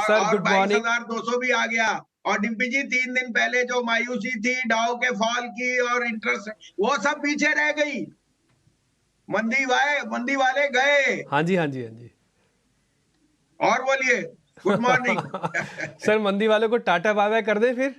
Sir और good morning. 22,200 भी आ गया। और डिम्पी जी 3 दिन पहले जो मायूसी थी डाउ के फॉल की और इंटरेस्ट, वो सब पीछे रह गई। मंदी वाले गए। हाँ जी हाँ जी हाँ जी। और बोलिए, गुड मॉर्निंग। सर मंदी वालों को टाटा बाय बाय कर दे, फिर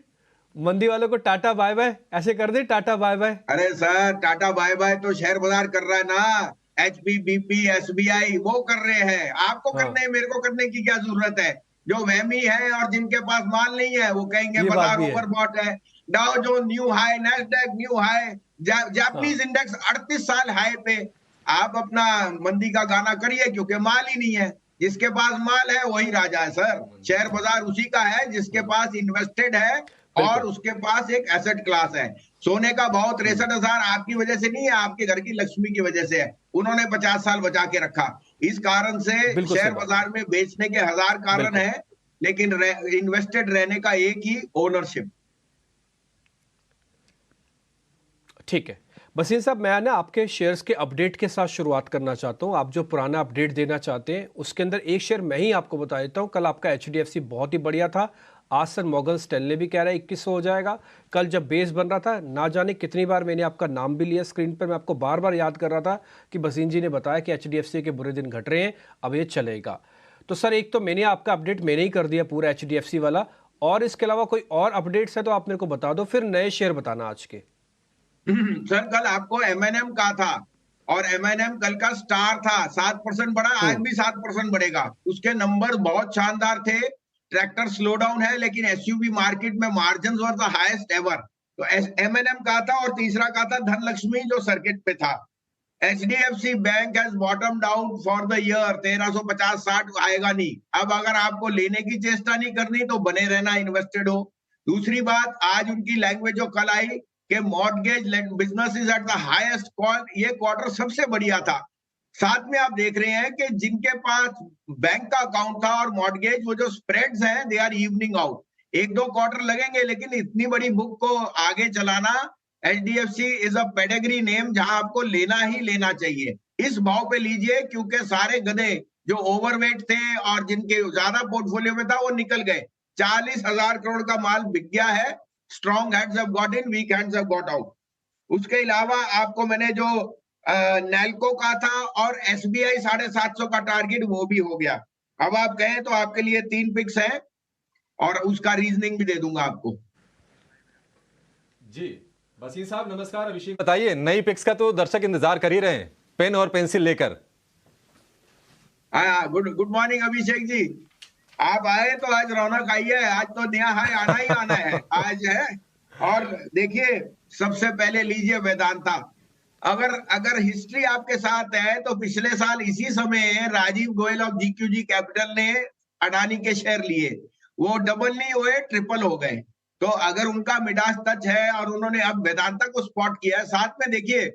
मंदी वालों को टाटा बाय बाय ऐसे कर दे, टाटा बाय बाय। अरे सर, टाटा बाय बाय तो शेयर बाजार कर रहा है ना। एचपी, बीपी, एसबीआई वो कर रहे हैं। आपको हाँ, करने, मेरे को करने की क्या जरूरत है? जो वहमी है और जिनके पास माल नहीं है वो कहेंगे ये बात बाजार भी है। ओवरबॉट है। डाउ जो new high, Nasdaq new high, हाँ जापानीज इंडेक्स 38 साल हाई पे। आप अपना मंदी का गाना करिए, क्योंकि माल ही नहीं है। जिसके पास माल है वही राजा है सर। शेयर बाजार उसी का है जिसके पास इन्वेस्टेड है और बिल्कुल। उसके पास एक एसेट क्लास है। सोने का भाव 63,000 आपकी वजह से नहीं है, आपके घर की लक्ष्मी की वजह से है। उन्होंने 50 साल बचा के रखा। इस कारण से बिल्कुल सही शेयर बात है। बाजार में बेचने के हजार कारण बिल्कुल है, लेकिन इन्वेस्टेड रहने का एक ही, ओनरशिप। ठीक है। बसीन साहब, मैं ना आपके शेयर्स के अपडेट के साथ शुरुआत करना चाहता हूं। आप जो पुराना अपडेट देना चाहते हैं उसके अंदर एक शेयर मैं ही आपको बता देता हूं। कल आपका एचडीएफसी बहुत ही बढ़िया था। आज सर मॉर्गन स्टैनले भी कह रहा है 2100 हो जाएगा। कल जब बेस बन रहा था, ना जाने कितनी बार मैंने आपका नाम भी लिया स्क्रीन पर। मैं आपको बार बार याद कर रहा था कि बसीन जी ने बताया कि एचडीएफसी के बुरे दिन घट रहे हैं, अब ये चलेगा। तो सर एक तो मैंने आपका अपडेट मैंने ही कर दिया पूरा एचडीएफसी वाला, और इसके अलावा कोई और अपडेट्स है तो आप मेरे को बता दो, फिर नए शेयर बताना आज के। सर कल आपको एमएनएम का था, और एमएनएम कल का स्टार था। 7% बढ़ा, आज भी 7% बढ़ेगा। उसके नंबर बहुत शानदार थे। ट्रैक्टर स्लो डाउन है, लेकिन एसयूवी मार्केट में margin were the highest ever. तो एमएनएम का था, और तीसरा का था धनलक्ष्मी जो सर्किट पे था। HDFC bank has bottom down for the year. 1350-60 आएगा नहीं। अब अगर आपको लेने की चेष्टा नहीं करनी तो बने रहना, इन्वेस्टेड हो। दूसरी बात, आज उनकी लैंग्वेज जो कल आई कि mortgage business is at the highest call, ये क्वार्टर सबसे बढ़िया था। साथ में आप देख रहे हैं कि जिनके पास बैंक का अकाउंट था और मॉर्गेज, वो जो स्प्रेड्स हैं they are evening out. 1-2 quarter लगेंगे, लेकिन इतनी बड़ी बुक को आगे चलाना, HDFC is a pedigree name जहां आपको लेना ही लेना चाहिए। इस भाव पे लीजिए, क्योंकि सारे गधे जो ओवरवेट थे और जिनके ज्यादा पोर्टफोलियो में था वो निकल गए। 40,000 करोड़ का माल बिक गया है। Strong hands have got in, weak hands have got out. उसके अलावा आपको मैंने जो नैल्को का था और एसबीआई 750 का टारगेट, वो भी हो गया। अब आप कहें तो आपके लिए 3 पिक्स हैं, और उसका रीजनिंग भी दे दूंगा आपको। जी वसीम साहब नमस्कार। अभिषेक बताइए, नई पिक्स का तो दर्शक इंतजार कर ही रहे हैं, पेन और पेंसिल लेकर। हाँ, गुड मॉर्निंग अभिषेक जी। आप आए तो आज रौनक आई है। आज तो नया हाई आना ही आना है आज है। और देखिए, सबसे पहले लीजिए वेदांता। अगर अगर हिस्ट्री आपके साथ है तो पिछले साल इसी समय Rajiv Goyal of GQG capital ने अडानी के शेयर लिए। वो डबल नहीं हुए, ट्रिपल हो गए। तो अगर उनका मिडास टच है और उन्होंने अब वेदांता को स्पॉट किया है, साथ में देखिए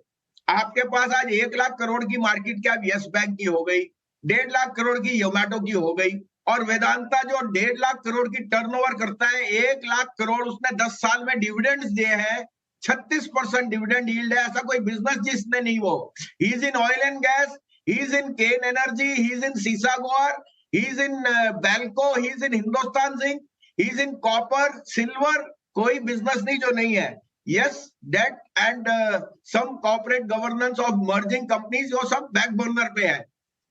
आपके पास आज 1 लाख करोड़ की मार्केट कैप यस बैंक की हो गई, 1.5 लाख करोड़ की जोमैटो की हो गई, और वेदांता जो 1.5 लाख करोड़ की टर्नओवर करता है, 1 लाख करोड़ उसने 10 साल में डिविडेंड्स दिए हैं। 36% डिविडेंड यील्ड है। ऐसा कोई बिजनेस जिसने नहीं वो। He is in oil and gas, he is in Cairn Energy, he is in Sesa Goa, he is in BALCO, he is in Hindustan Zinc, he is in copper, silver. कोई बिजनेस नहीं जो नहीं है। Yes, debt and some corporate governance of merging companies, वो सब back burner पे है।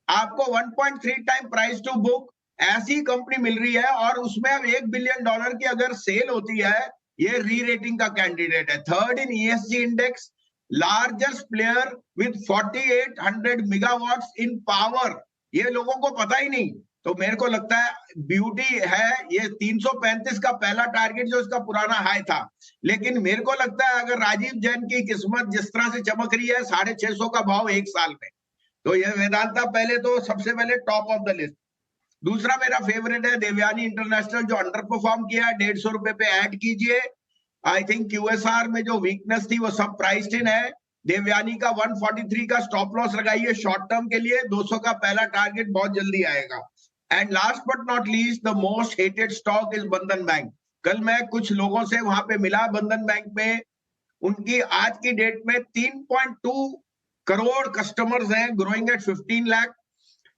आपको 1.3 टाइम प्राइस टू बुक ऐसी कंपनी मिल रही है, और उसमें अब $1 बिलियन की अगर सेल होती है, ये री रेटिंग का कैंडिडेट है। Third in ESG index, largest player with 4800 megawatts in power. ये लोगों को पता ही नहीं। तो मेरे को लगता है ब्यूटी है ये 335 का पहला टारगेट जो इसका पुराना हाई था। लेकिन मेरे को लगता है अगर राजीव जैन की किस्मत जिस तरह से चमक रही है, 650 का भाव 1 साल में, तो ये वेदांता पहले तो सबसे पहले टॉप ऑफ द लिस्ट। दूसरा मेरा फेवरेट है देवयानी इंटरनेशनल, जो अंडर परफॉर्म किया है। 150 रुपए पे ऐड कीजिए। आई थिंक क्यूएसआर में जो वीकनेस थी वो सब प्राइस्ड इन है। देवयानी का 143 का स्टॉप लॉस लगाइए शॉर्ट टर्म के लिए। 200 का पहला टारगेट बहुत जल्दी आएगा। And last but not least, the most hated stock is बंधन बैंक। कल मैं कुछ लोगों से वहां पे मिला बंधन बैंक में। उनकी आज की डेट में 3.2 करोड़ कस्टमर्स हैं, ग्रोइंग एट 15 लाख।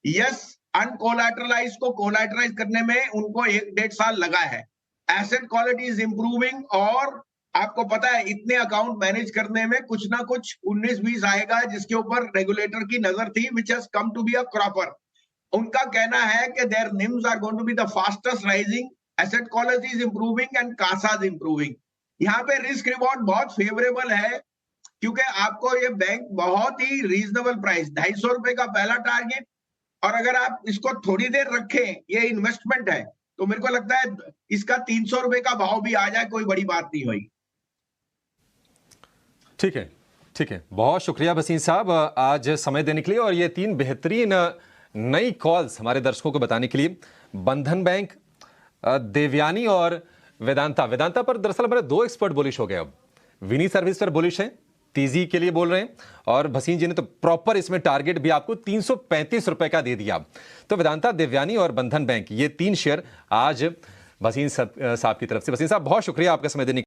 यस, अनकोलैटरलाइज को कोलैटराइज करने में उनको 1-1.5 साल लगा है। एसेट क्वालिटी इज इंप्रूविंग और आपको पता है इतने अकाउंट मैनेज करने में कुछ ना कुछ 19-20 आएगा जिसके ऊपर रेगुलेटर की नजर थी, which has come to be a cropper. उनका कहना है कि their NIMs are going to be the fastest rising, asset quality is improving and CASA is improving. यहाँ पे रिस्क रिवॉर्ड बहुत फेवरेबल है क्योंकि आपको ये बैंक बहुत ही रीजनेबल प्राइस, 250 रुपए का पहला टारगेट, और अगर आप इसको थोड़ी देर रखें, ये इन्वेस्टमेंट है, तो मेरे को लगता है इसका 300 रुपए का भाव भी आ जाए, कोई बड़ी बात नहीं होगी। ठीक है, ठीक है, बहुत शुक्रिया भसीन साहब आज समय देने के लिए और ये 3 बेहतरीन नई कॉल्स हमारे दर्शकों को बताने के लिए। बंधन बैंक, देवयानी और वेदांता पर दरअसल हमारे 2 एक्सपर्ट बुलिश हो गए। अब विनी सर्विस पर बुलिश हैं, तेजी के लिए बोल रहे हैं, और भसीन जी ने तो प्रॉपर इसमें टारगेट भी आपको 335 रुपए का दे दिया। तो वेदांता, देवयानी और बंधन बैंक, ये 3 शेयर आज भसीन साहब की तरफ से। भसीन साहब बहुत शुक्रिया आपका समय देने